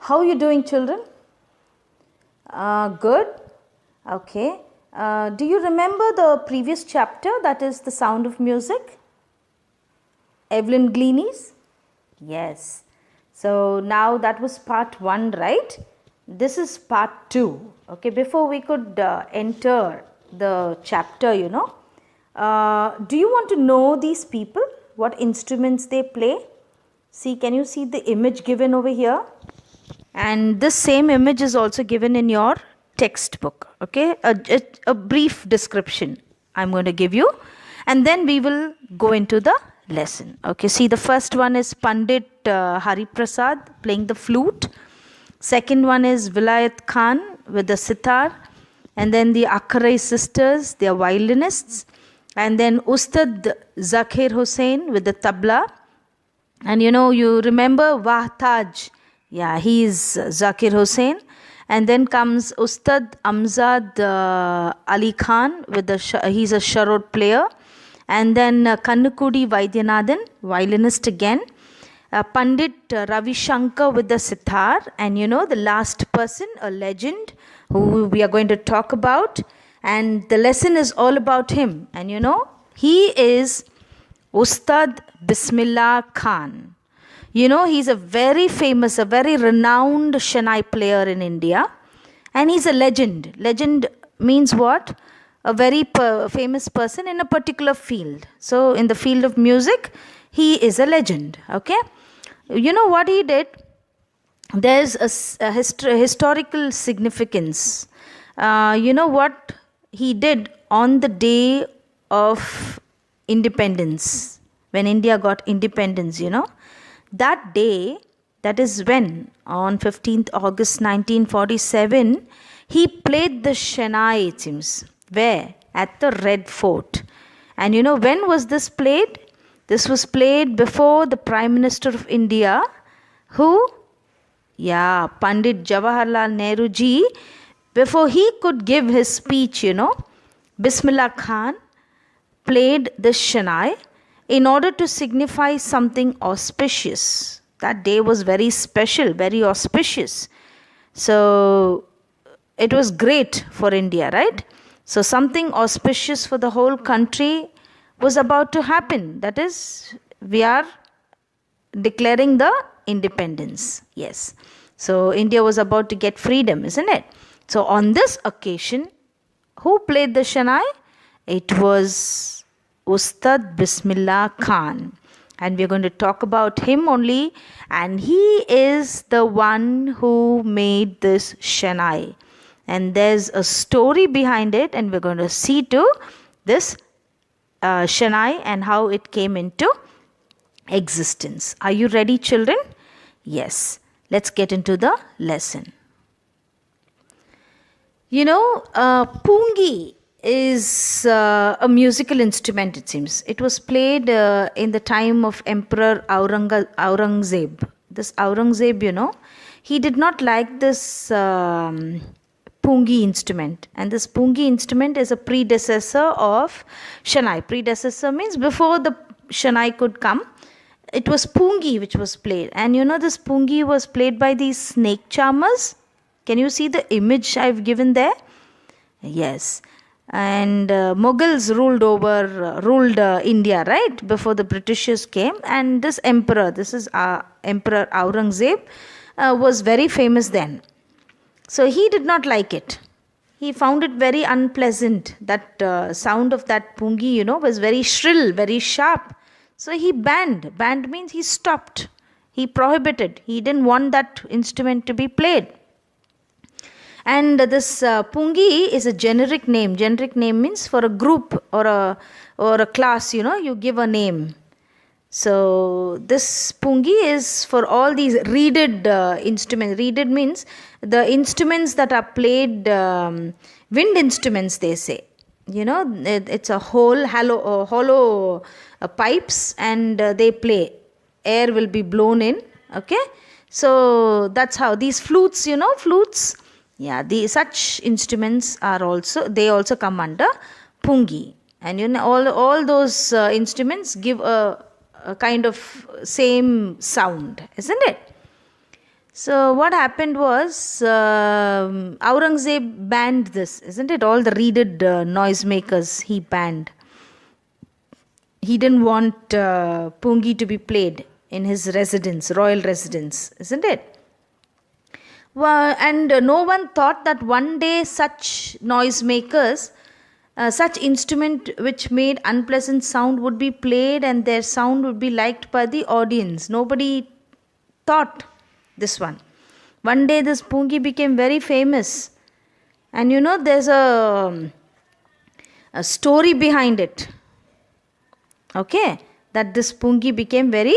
How are you doing, children? Good. Okay. Do you remember the previous chapter, that is The Sound of Music? Evelyn Gleanies? Yes. So now that was part 1, right? This is part 2. Okay, before we could enter the chapter, do you want to know these people? What instruments they play? See, can you see the image given over here? And this same image is also given in your textbook. Okay, a brief description I'm going to give you, and then we will go into the lesson. Okay, see, the first one is Pandit Hari Prasad playing the flute. Second one is Vilayat Khan with the sitar, and then the Akharai sisters, they are violinists, and then Ustad Zakir Hussain with the tabla. And you remember Wahtaj. Yeah, he is Zakir Hussain. And then comes Ustad Amzad Ali Khan with he's a sharod player. And then Kannukudi Vaidyanathan, violinist again. Pandit Ravi Shankar with the sitar. And the last person, a legend who we are going to talk about. And the lesson is all about him. And he is Ustad Bismillah Khan. He's a very famous, a very renowned Shehnai player in India. And he's a legend. Legend means what? A very famous person in a particular field. So, in the field of music, he is a legend. Okay? You know what he did? There's a historical significance. You know what he did on the day of independence, when India got independence, that day, that is when, on 15th August 1947, he played the Shehnai, it seems. Where? At the Red Fort. And when was this played? This was played before the Prime Minister of India. Who? Yeah, Pandit Jawaharlal Nehru ji. Before he could give his speech, Bismillah Khan played the Shehnai in order to signify something auspicious. That day was very special, very auspicious. So, it was great for India, right? So, something auspicious for the whole country was about to happen. That is, we are declaring the independence. Yes. So, India was about to get freedom, isn't it? So, on this occasion, who played the Shehnai? It was Ustad Bismillah Khan. And we're going to talk about him only. And he is the one who made this Shehnai. And there's a story behind it. And we're going to see to this Shehnai and how it came into existence. Are you ready, children? Yes. Let's get into the lesson. Pungi is a musical instrument, it seems. It was played in the time of Emperor Aurangzeb. This Aurangzeb, he did not like this Pungi instrument. And this Pungi instrument is a predecessor of Shehnai. Predecessor means before the Shehnai could come, it was Pungi which was played. And this Pungi was played by these snake charmers. Can you see the image I've given there? Yes. And Mughals ruled India, right, before the Britishers came. And this emperor, this is Emperor Aurangzeb, was very famous then. So he did not like it. He found it very unpleasant. That sound of that pungi, was very shrill, very sharp. So he banned. Banned means he stopped. He prohibited. He didn't want that instrument to be played. And this pungi is a generic name. Generic name means for a group or a class, you give a name. So this pungi is for all these reeded instruments. Reeded means the instruments that are played, wind instruments, they say. It's a hollow pipes, and they play. Air will be blown in. Okay. So that's how these flutes, flutes. Yeah, such instruments are they also come under pungi. And all those instruments give a kind of same sound, isn't it? So what happened was Aurangzeb banned this, isn't it? All the reeded noisemakers he banned. He didn't want Pungi to be played in his residence, royal residence, isn't it? Well, and no one thought that one day such noisemakers, such instrument which made unpleasant sound would be played and their sound would be liked by the audience. Nobody thought this one. One day this Pungi became very famous. And you know, there's a story behind it. Okay, that this Pungi became very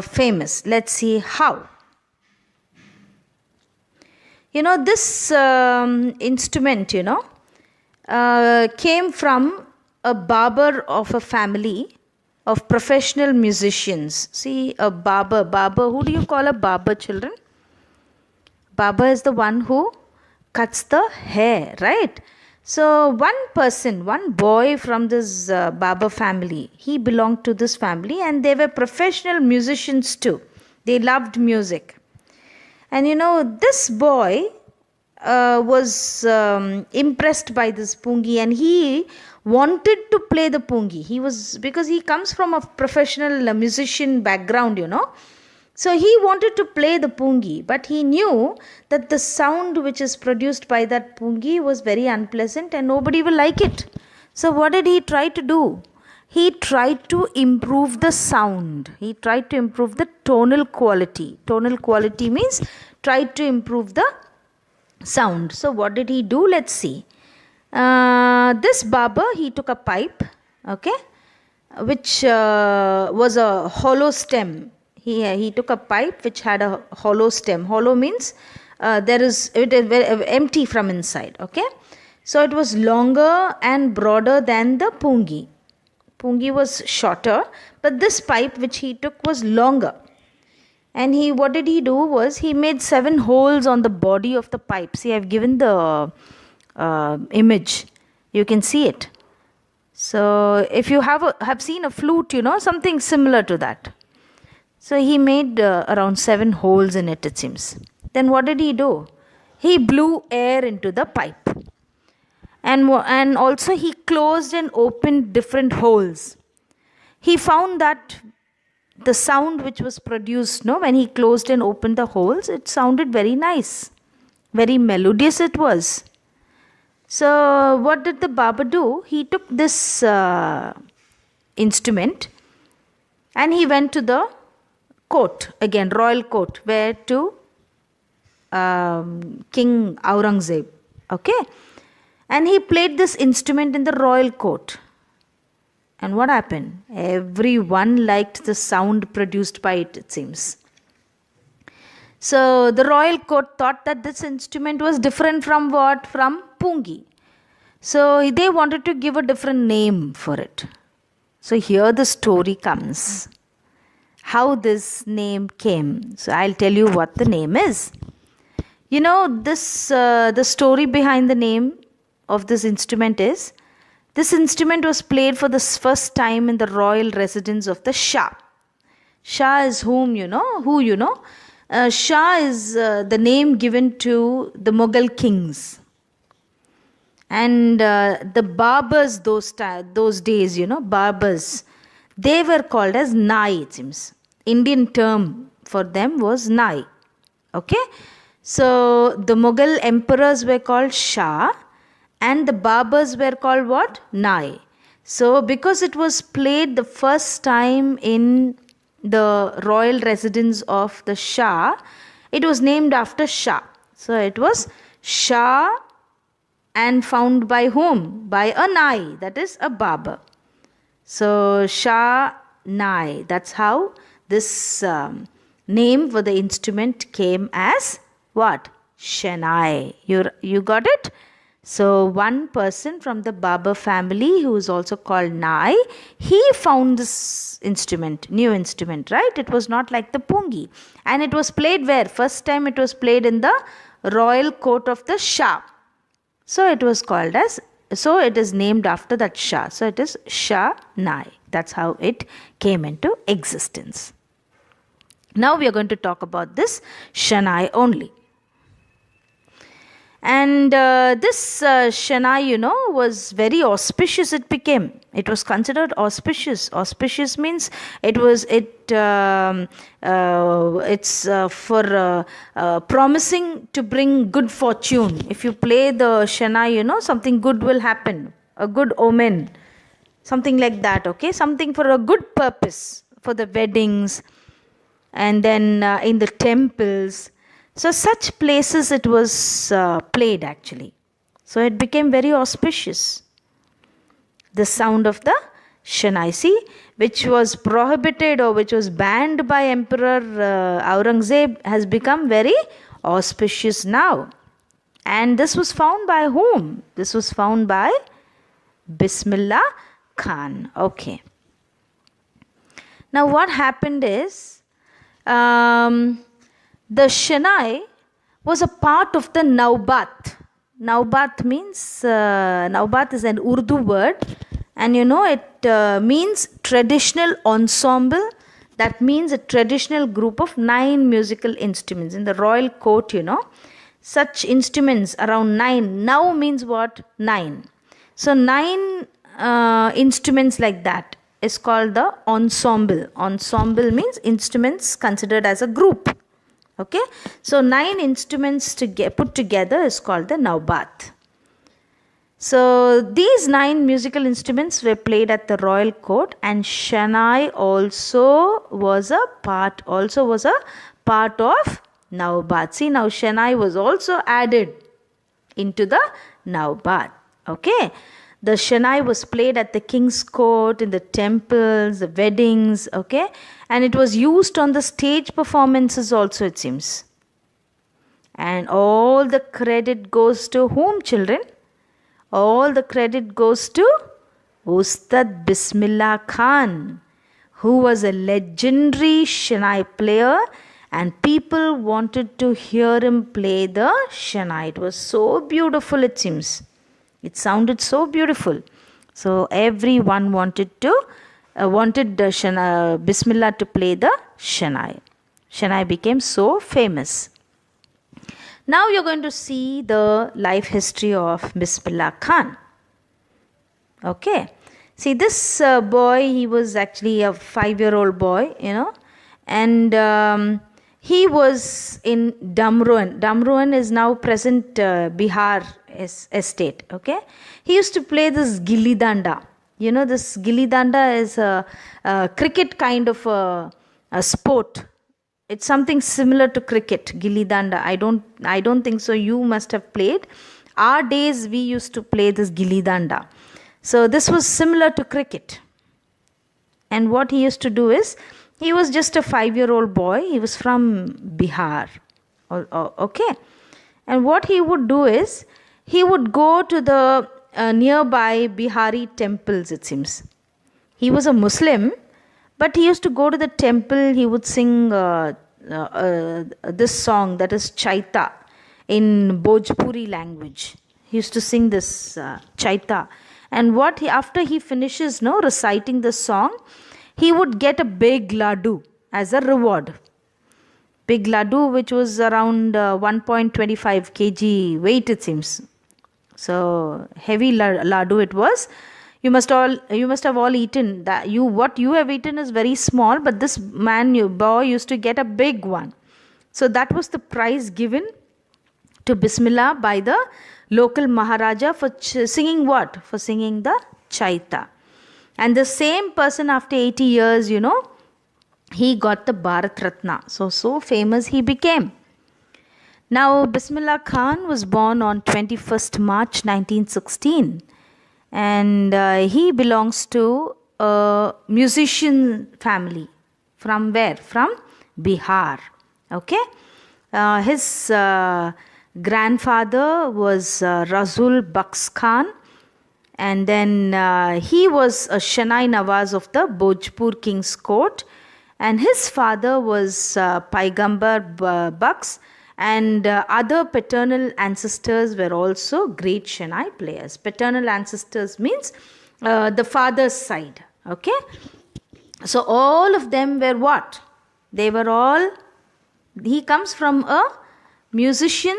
famous. Let's see how. You know, this instrument, came from a barber of a family of professional musicians. See, a barber. Who do you call a barber, children? Barber is the one who cuts the hair, right? So one boy from this barber family, he belonged to this family and they were professional musicians too. They loved music. And you know, this boy was impressed by this Pungi and he wanted to play the Pungi. Because he comes from a professional musician background, So he wanted to play the Pungi, but he knew that the sound which is produced by that Pungi was very unpleasant and nobody will like it. So what did he try to do? He tried to improve the sound. He tried to improve the tonal quality. Tonal quality means tried to improve the sound. So what did he do? Let's see. This barber, he took a pipe, okay, which was a hollow stem. He took a pipe which had a hollow stem. Hollow means it is empty from inside, okay. So it was longer and broader than the Pungi. Pungi was shorter, but this pipe which he took was longer. And what did he do was he made 7 holes on the body of the pipe. See, I've given the image. You can see it. So if you have seen a flute, something similar to that. So he made around 7 holes in it, it seems. Then what did he do? He blew air into the pipe. And also he closed and opened different holes. He found that the sound which was produced, when he closed and opened the holes, it sounded very nice. Very melodious it was. So what did the barber do? He took this instrument and he went to the court, again royal court, where to King Aurangzeb, okay. And he played this instrument in the royal court. And what happened? Everyone liked the sound produced by it, it seems. So the royal court thought that this instrument was different from what? From Pungi. So they wanted to give a different name for it. So here the story comes. How this name came. So I'll tell you what the name is. The story behind the name of this instrument is, this instrument was played for the first time in the royal residence of the Shah. Shah is Shah is the name given to the Mughal kings. And the barbers those days, barbers, they were called as Nai, it seems. Indian term for them was Nai. Okay. So the Mughal emperors were called Shah and the barbers were called what? Nai. So because it was played the first time in the royal residence of the Shah, it was named after Shah. So it was Shah, and found by whom? By a Nai, that is a barber. So Shah Nai, that's how this name for the instrument came as what? Shehnai. You got it? So one person from the barber family, who is also called Nai, he found this instrument, new instrument, right? It was not like the Pungi. And it was played where? First time it was played in the royal court of the Shah. So it was called as, so it is named after that Shah. So it is Shah Nai. That's how it came into existence. Now we are going to talk about this Shehnai only. And this Shehnai, was very auspicious. It became. It was considered auspicious. Auspicious means it's for promising to bring good fortune. If you play the Shehnai, something good will happen. A good omen. Something like that, okay? Something for a good purpose. For the weddings. And then in the temples. So such places it was played actually. So it became very auspicious. The sound of the Shehnai, which was prohibited or which was banned by Emperor Aurangzeb, has become very auspicious now. And this was found by whom? This was found by Bismillah Khan. Okay. Now what happened is, the Shehnai was a part of the Naubat. Naubat means, Naubat is an Urdu word, and it means traditional ensemble. That means a traditional group of 9 musical instruments. In the royal court, such instruments around 9. Now means what? 9. So 9 instruments like that is called the ensemble. Ensemble means instruments considered as a group. Okay, so 9 instruments put together is called the Naubat. So these 9 musical instruments were played at the royal court, and Shehnai also was a part of Naubat. See, now Shehnai was also added into the Naubat. Okay. The Shehnai was played at the king's court, in the temples, the weddings, okay? And it was used on the stage performances also, it seems. And all the credit goes to whom, children? All the credit goes to Ustad Bismillah Khan, who was a legendary Shehnai player, and people wanted to hear him play the Shehnai. It was so beautiful, it seems. It sounded so beautiful. So everyone wanted Bismillah to play the Shehnai. Shehnai became so famous. Now you're going to see the life history of Bismillah Khan. Okay. See, this boy, he was actually a 5-year-old boy, and he was in Damruan. Damruan is now present Bihar estate. Okay, he used to play this gilli danda. This gilli danda is a cricket kind of a sport. It's something similar to cricket, gilli danda. I don't think so. You must have played. Our days we used to play this gilli danda. So this was similar to cricket. And what he used to do is, he was just a 5-year-old boy. He was from Bihar. Okay. And what he would do is, he would go to the nearby Bihari temples, it seems. He was a Muslim, but he used to go to the temple. He would sing this song, that is Chaita, in Bhojpuri language. He used to sing this Chaita. And after he finishes reciting the song, he would get a big laddu as a reward. Big laddu, which was around 1.25 kg weight, it seems. So heavy laddu it was. You must have all eaten that. What you have eaten is very small, but this boy used to get a big one. So that was the prize given to Bismillah by the local Maharaja for singing what? For singing the Chaita. And the same person, after 80 years, he got the Bharat Ratna. So famous he became. Now, Bismillah Khan was born on 21st March 1916. And he belongs to a musician family. From where? From Bihar. Okay. His grandfather was Rasul Baks Khan. And then he was a Shehnai Nawaz of the Bhojpur King's Court. And his father was Paigambar Baks. And other paternal ancestors were also great Shehnai players. Paternal ancestors means the father's side. Okay. So all of them were what? They were all, he comes from a musician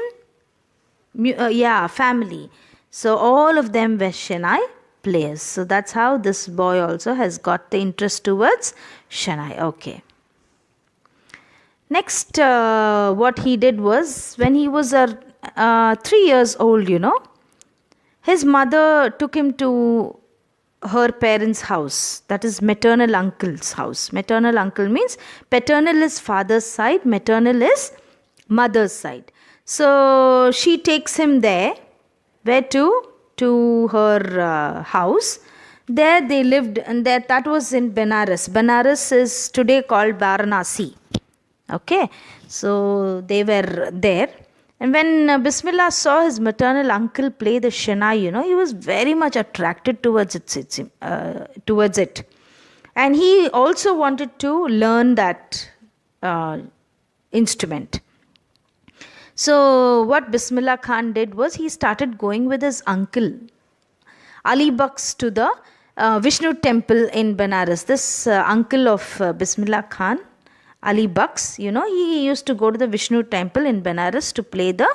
family. So all of them were Shehnai players. So that's how this boy also has got the interest towards Shehnai. Okay. Next, what he did was, when he was 3 years old, his mother took him to her parents' house, that is maternal uncle's house. Maternal uncle means paternal is father's side, maternal is mother's side. So she takes him there. Where to? To her house. There they lived, and that was in Benares. Benares is today called Varanasi. Okay, so they were there. And when Bismillah saw his maternal uncle play the Shehnai, he was very much attracted towards it. And he also wanted to learn that instrument. So what Bismillah Khan did was, he started going with his uncle Ali Baks to the Vishnu temple in Benares. This uncle of Bismillah Khan, Ali Baks, he used to go to the Vishnu temple in Benares to play the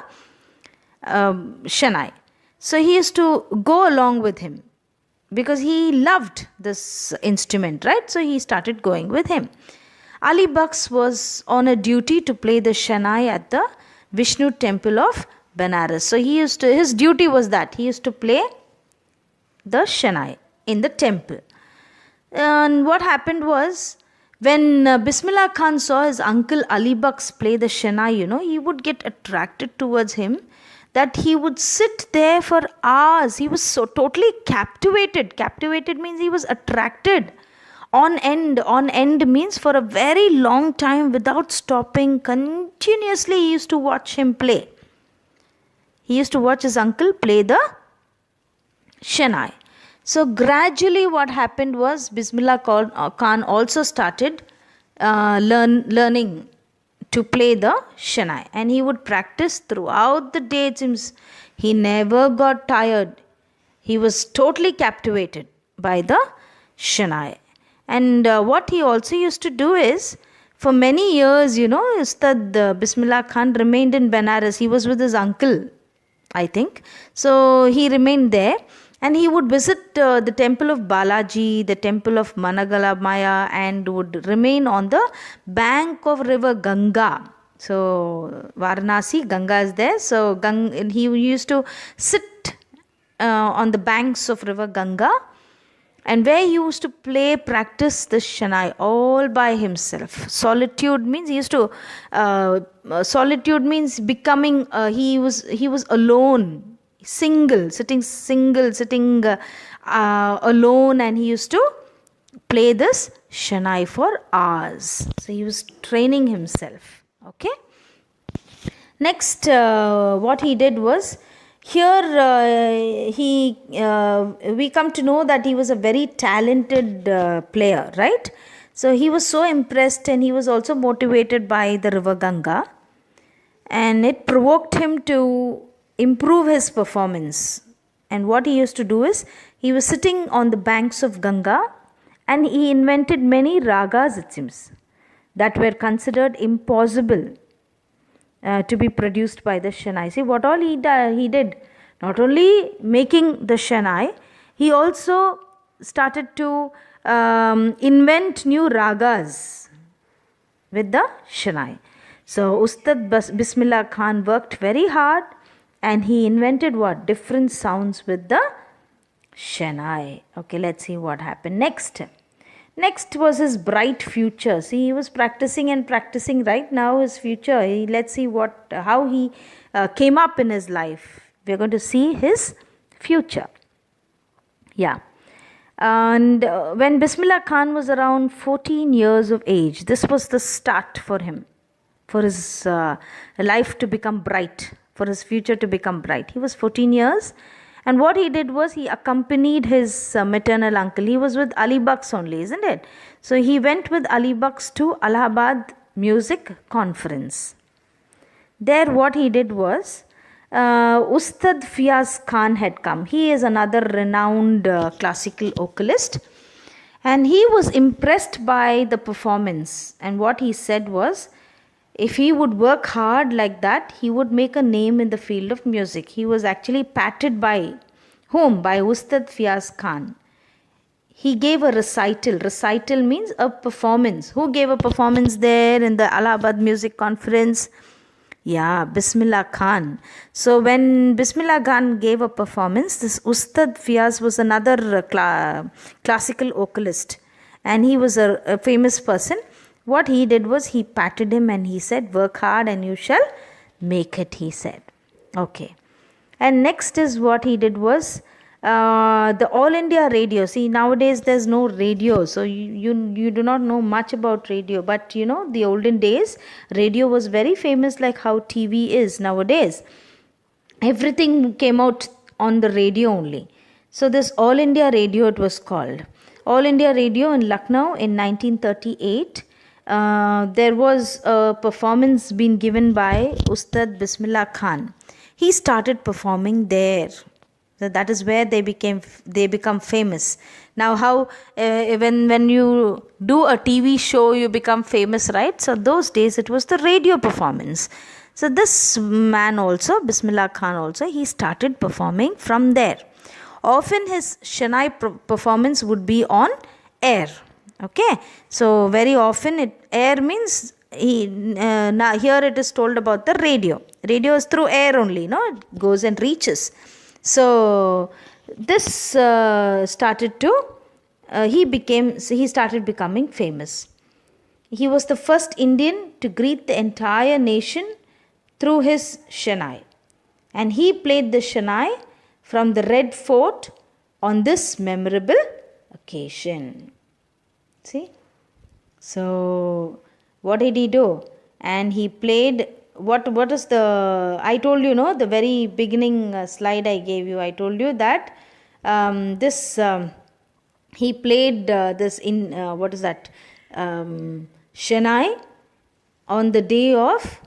Shehnai. So he used to go along with him because he loved this instrument, right? So he started going with him. Ali Baks was on a duty to play the Shehnai at the Vishnu temple of Benares. So his duty was that he used to play the Shehnai in the temple. And what happened was, when Bismillah Khan saw his uncle Ali Baks play the Shehnai, he would get attracted towards him, that he would sit there for hours. He was so totally captivated. Captivated means he was attracted. On end means for a very long time without stopping. Continuously he used to watch him play. He used to watch his uncle play the Shehnai. So gradually what happened was, Bismillah Khan also started learning to play the Shehnai. And he would practice throughout the day. It seems he never got tired. He was totally captivated by the Shehnai. And what he also used to do is, for many years, Ustad Bismillah Khan remained in Benares. He was with his uncle, I think. So he remained there. And he would visit the temple of Balaji, the temple of Managala Maya, and would remain on the bank of river Ganga. So Varanasi, Ganga is there. So he used to sit on the banks of river Ganga, and where he used to practice the Shehnai all by himself. Solitude means solitude means becoming. He was alone. Sitting alone, and he used to play this Shehnai for hours. So he was training himself. Okay. Next, what he did was, here we come to know that he was a very talented player, right? So he was so impressed, and he was also motivated by the river Ganga, and it provoked him to improve his performance. And what he used to do is, he was sitting on the banks of Ganga, and he invented many ragas, it seems, that were considered impossible to be produced by the Shehnai. See what all he did. Not only making the Shehnai, he also started to invent new ragas with the Shehnai. So Ustad Bismillah Khan worked very hard, and he invented what? Different sounds with the Shehnai. Okay, let's see what happened next. Next was his bright future. See, he was practicing right now his future. Let's see how he came up in his life. We're going to see his future. Yeah. And when Bismillah Khan was around 14 years of age, this was the start for him, for his life to become bright, for his future to become bright. He was 14 years, and what he did was, he accompanied his maternal uncle. He was with Ali Baks only, isn't it? So he went with Ali Baks to Allahabad Music Conference. There what he did was, Ustad Fiaz Khan had come. He is another renowned classical vocalist, And he was impressed by the performance. And what he said was, if he would work hard like that, he would make a name in the field of music. He was actually patted by whom? By Ustad Fiaz Khan. He gave a recital. Recital means a performance. Who gave a performance there in the Allahabad Music Conference? Yeah, Bismillah Khan. So when Bismillah Khan gave a performance, this Ustad Fiaz was another classical vocalist, and he was a famous person. What he did was he patted him and he said, work hard and you shall make it, he said. Okay. And next is what he did was the All India Radio. See, nowadays there's no radio, so you do not know much about radio. But you know, the olden days, radio was very famous, like how TV is nowadays. Everything came out on the radio only. So this All India Radio, it was called. All India Radio in Lucknow in 1938. There was a performance being given by Ustad Bismillah Khan. He started performing there. So that is where they become famous. Now how when you do a TV show, you become famous, right? So those days it was the radio performance. So this man also, Bismillah Khan also, he started performing from there. Often his Shehnai performance would be on air. Okay, so very often air means now here it is told about the radio. Radio is through air only, no? It goes and reaches. So this started to he started becoming famous. He was the first Indian to greet the entire nation through his Shehnai, and he played the Shehnai from the Red Fort on this memorable occasion. See, so what did he do? And he played what is the, I told you, no, the very beginning slide I gave you, I told you that he played this in what is that, Shehnai on the day of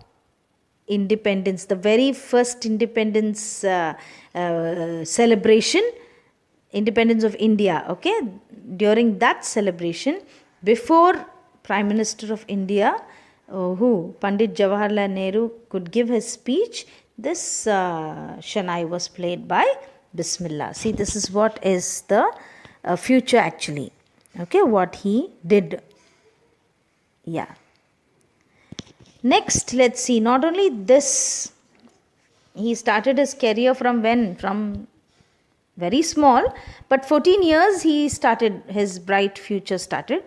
independence, the very first independence celebration, independence of India. Okay, during that celebration, before Prime Minister of India, Pandit Jawaharlal Nehru, could give his speech, this Shehnai was played by Bismillah. See, this is what is the future actually. Okay, what he did. Yeah. Next, let's see. Not only this, he started his career from when? From very small, but 14 years he started, his bright future started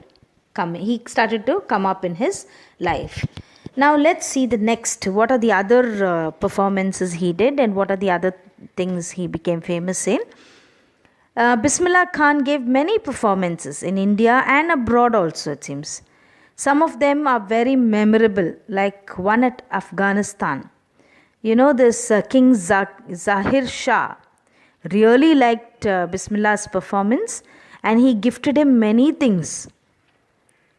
coming. He started to come up in his life. Now let's see the next. What are the other performances he did, and what are the other things he became famous in? Bismillah Khan gave many performances in India and abroad also, it seems. Some of them are very memorable, like one at Afghanistan. You know, this King Zahir Shah really liked Bismillah's performance, and he gifted him many things.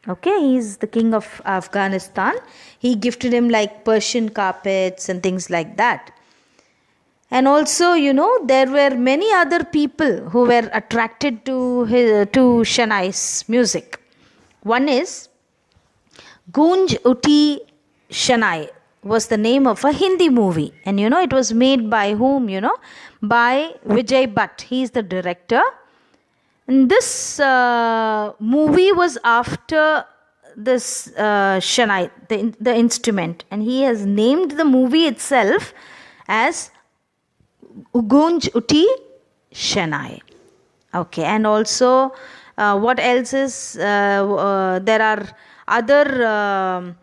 Okay, he is the king of Afghanistan. He gifted him like Persian carpets and things like that. And also, you know, there were many other people who were attracted to Shehnai's music. One is Gunj Uthi Shehnai was the name of a Hindi movie. And you know, it was made by whom? You know, by Vijay Bhatt. He is the director. And this movie was after this Shehnai, the instrument. And he has named the movie itself as Gunj Uthi Shehnai. Okay, and also what else is, there are other,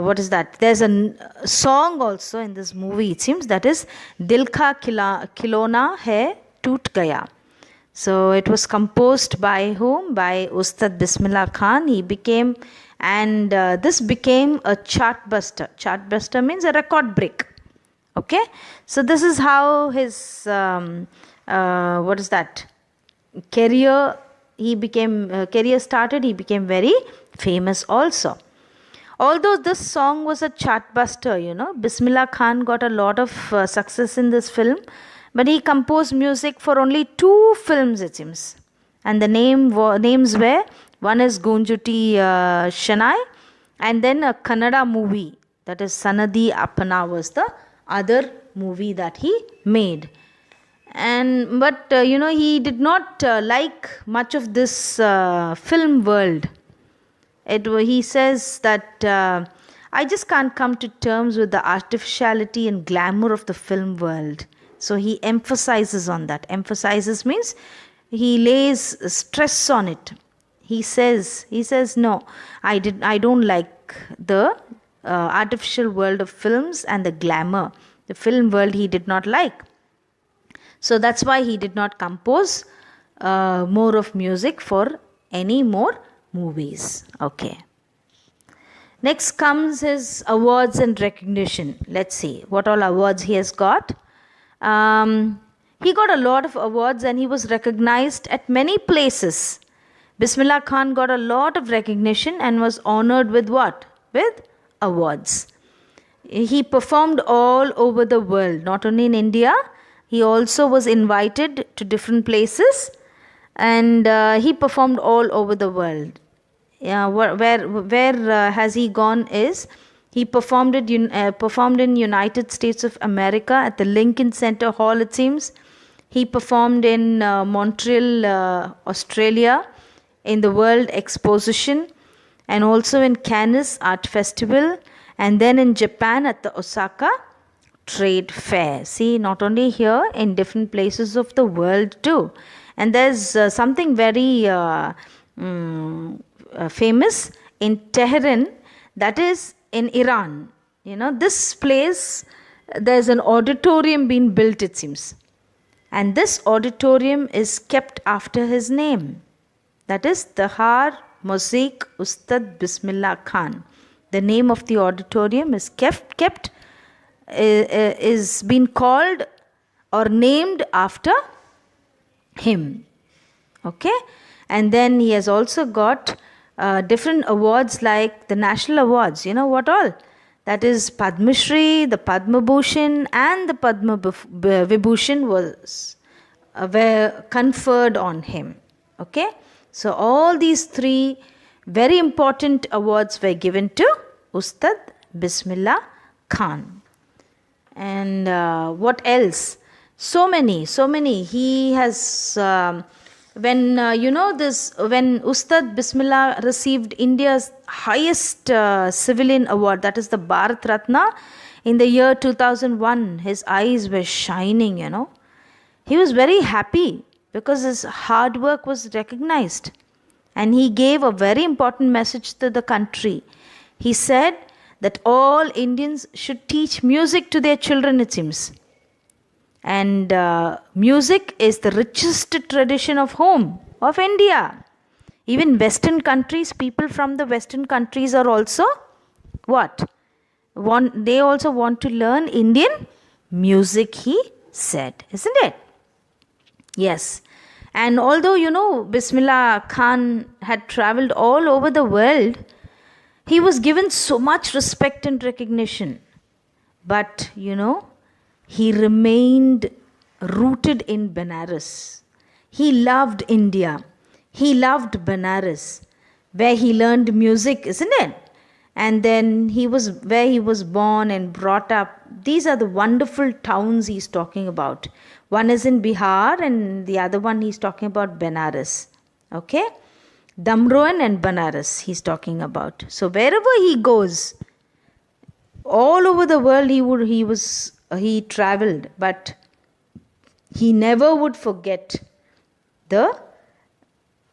what is that? There's a song also in this movie, it seems, that is Dil Ka Khilona Hai Toot Gaya. So it was composed by whom? By Ustad Bismillah Khan. He became, and this became a chartbuster. Chartbuster means a record break. Okay, so this is how his what is that, career started. He became very famous also. Although this song was a chartbuster, you know, Bismillah Khan got a lot of success in this film, but he composed music for only 2 films, it seems. And the names were, one is Gunjuti Shanai, and then a Kannada movie, that is Sanadi Appana was the other movie that he made. But he did not like much of this film world. He says that I just can't come to terms with the artificiality and glamour of the film world. So he emphasizes on that. Emphasizes means he lays stress on it. He says no, I don't like the artificial world of films and the glamour. The film world he did not like. So that's why he did not compose more of music for any more movies. Okay. Next comes his awards and recognition. Let's see what all awards he has got. He got a lot of awards and he was recognized at many places. Bismillah Khan got a lot of recognition and was honored with what? With awards. He performed all over the world, not only in India. He also was invited to different places, and he performed all over the world. Where has he gone is, he performed in United States of America at the Lincoln Center Hall, it seems. He performed in Montreal, Australia, in the World Exposition, and also in Cannes Art Festival, and then in Japan at the Osaka Trade Fair. See, not only here, in different places of the world too. And there's something very famous in Tehran, that is in Iran. This place, there's an auditorium being built, it seems. And this auditorium is kept after his name. That is Tahar Musiq Ustad Bismillah Khan. The name of the auditorium is is been called or named after him. Okay. And then he has also got different awards like the national awards. You know what all? That is Padma Shri, the Padma Bhushan, and the Padma Vibhushan were conferred on him. Okay. So all these three very important awards were given to Ustad Bismillah Khan. And what else? So many. He has, when Ustad Bismillah received India's highest civilian award, that is the Bharat Ratna, in the year 2001, his eyes were shining, He was very happy because his hard work was recognized. And he gave a very important message to the country. He said that all Indians should teach music to their children, it seems. And music is the richest tradition of India. Even Western countries, people from the Western countries are also what? They also want to learn Indian music, he said, isn't it? Yes. And although, Bismillah Khan had traveled all over the world, he was given so much respect and recognition. But, he remained rooted in Benares. He loved India. He loved Benares, where he learned music, isn't it? And then where he was born and brought up. These are the wonderful towns he's talking about. One is in Bihar and the other one he's talking about Benares. Okay? Damroan and Benares he's talking about. So wherever he goes, all over the world he traveled, but he never would forget the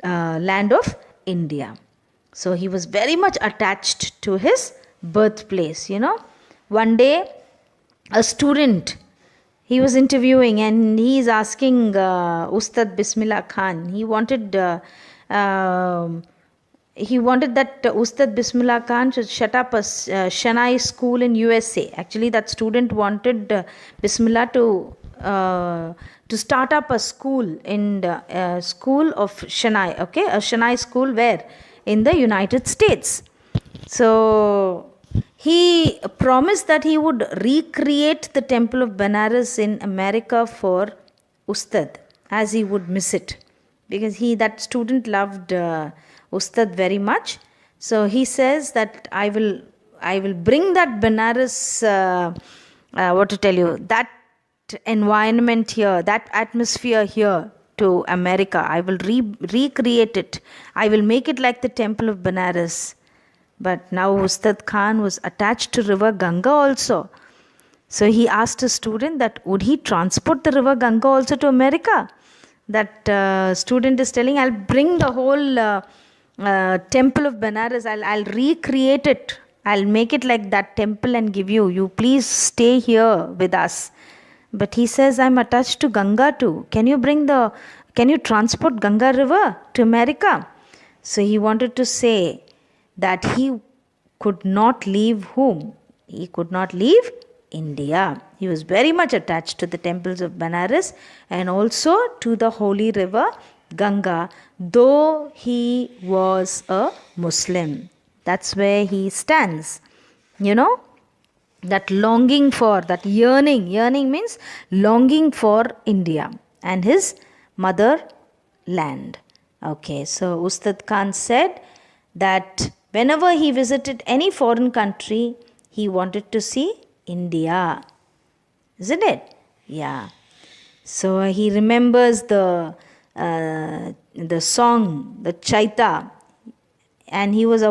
land of India. So he was very much attached to his birthplace, One day, a student, he was interviewing and he is asking Ustad Bismillah Khan. He wanted that Ustad Bismillah Khan should shut up a Shanai school in USA. Actually, that student wanted Bismillah to start up a school in the school of Shanai. Okay, a Shanai school where? In the United States. So he promised that he would recreate the temple of Benares in America for Ustad, as he would miss it. because that student loved Ustad very much. So he says that I will bring that Banaras, what to tell you, that environment here, that atmosphere here to America. I will recreate it. I will make it like the temple of Banaras. But now Ustad Khan was attached to river Ganga also. So he asked a student that would he transport the river Ganga also to America? That student is telling, I'll bring the whole temple of Banaras. I'll recreate it. I'll make it like that temple and give you. You please stay here with us. But he says, I'm attached to Ganga too. Can you transport Ganga river to America? So he wanted to say that he could not leave whom? He could not leave India. He was very much attached to the temples of Banaras and also to the holy river Ganga, though he was a Muslim. That's where he stands. That longing for, that yearning means longing for India and his motherland. Okay, so Ustad Khan said that whenever he visited any foreign country, he wanted to see India. Isn't it? Yeah. So he remembers the song, the Chaita, and he was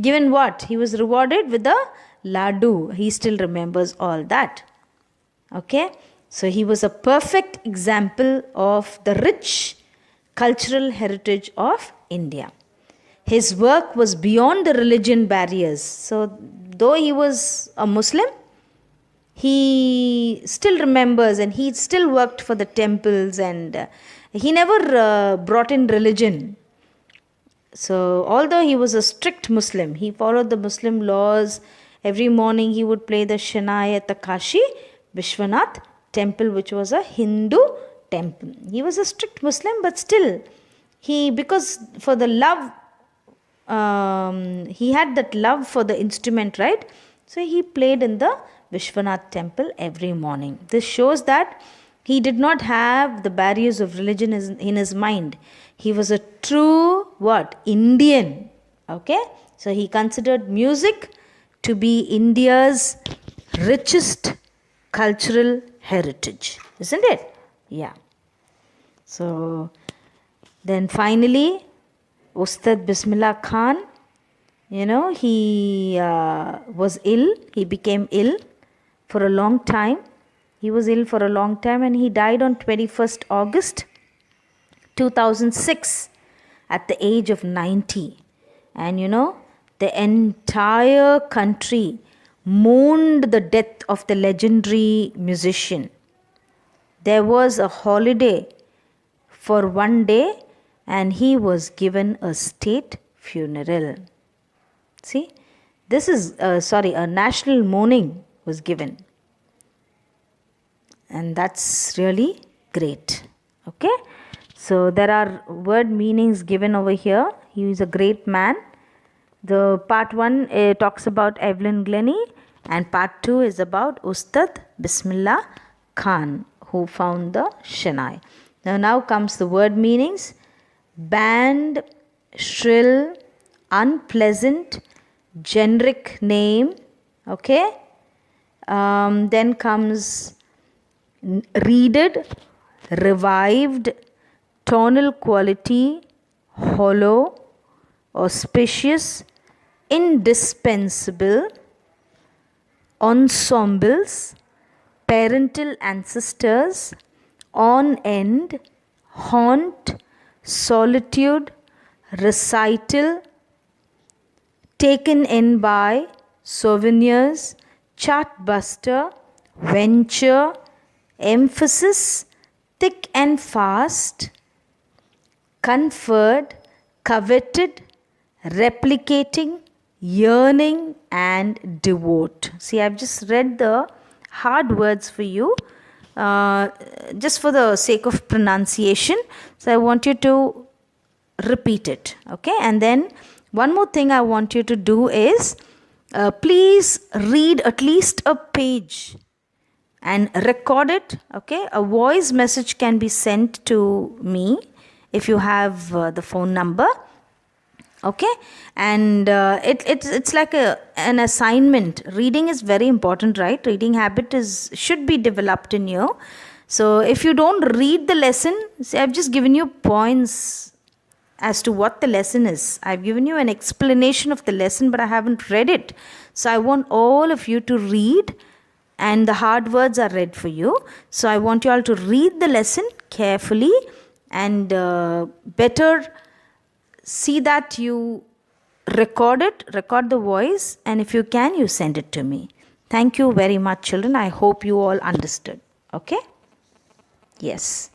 given what? He was rewarded with a Ladu. He still remembers all that. Okay. So he was a perfect example of the rich cultural heritage of India. His work was beyond the religion barriers. So though he was a Muslim, he still remembers and he still worked for the temples, and he never brought in religion. So although he was a strict Muslim, he followed the Muslim laws. Every morning he would play the Shehnai at the Kashi Vishwanath temple, which was a Hindu temple. He was a strict Muslim, but still, because for the love, he had that love for the instrument, right? So he played in the Vishwanath temple every morning. This shows that he did not have the barriers of religion in his mind. He was a true Indian. Okay? So he considered music to be India's richest cultural heritage. Isn't it? Yeah. So then finally, Ustad Bismillah Khan, he was ill. He became ill for a long time. He was ill for a long time and he died on 21st August 2006 at the age of 90. And the entire country mourned the death of the legendary musician. There was a holiday for one day and he was given a state funeral. See, this is, a national mourning was given. And that's really great. Okay. So there are word meanings given over here. He is a great man. The part 1 talks about Evelyn Glennie and part 2 is about Ustad Bismillah Khan, who found the Shehnai. Now comes the word meanings. Band, shrill, unpleasant, generic name. Okay. Then comes reeded, revived, tonal quality, hollow, auspicious, indispensable, ensembles, parental ancestors, on end, haunt, solitude, recital, taken in by, souvenirs, chartbuster, venture, emphasis, thick and fast, conferred, coveted, replicating, yearning and devote. See, I've just read the hard words for you just for the sake of pronunciation. So I want you to repeat it. Okay. And then one more thing I want you to do is please read at least a page and record it. Okay. A voice message can be sent to me if you have the phone number. Okay, and it's like an assignment. Reading is very important, right? Reading habit should be developed in you. So if you don't read the lesson, see, I've just given you points as to what the lesson is. I've given you an explanation of the lesson, but I haven't read it. So I want all of you to read, and the hard words are read for you. So I want you all to read the lesson carefully, and better see that you record the voice, and if you can, you send it to me. Thank you very much, children. I hope you all understood. Okay? Yes.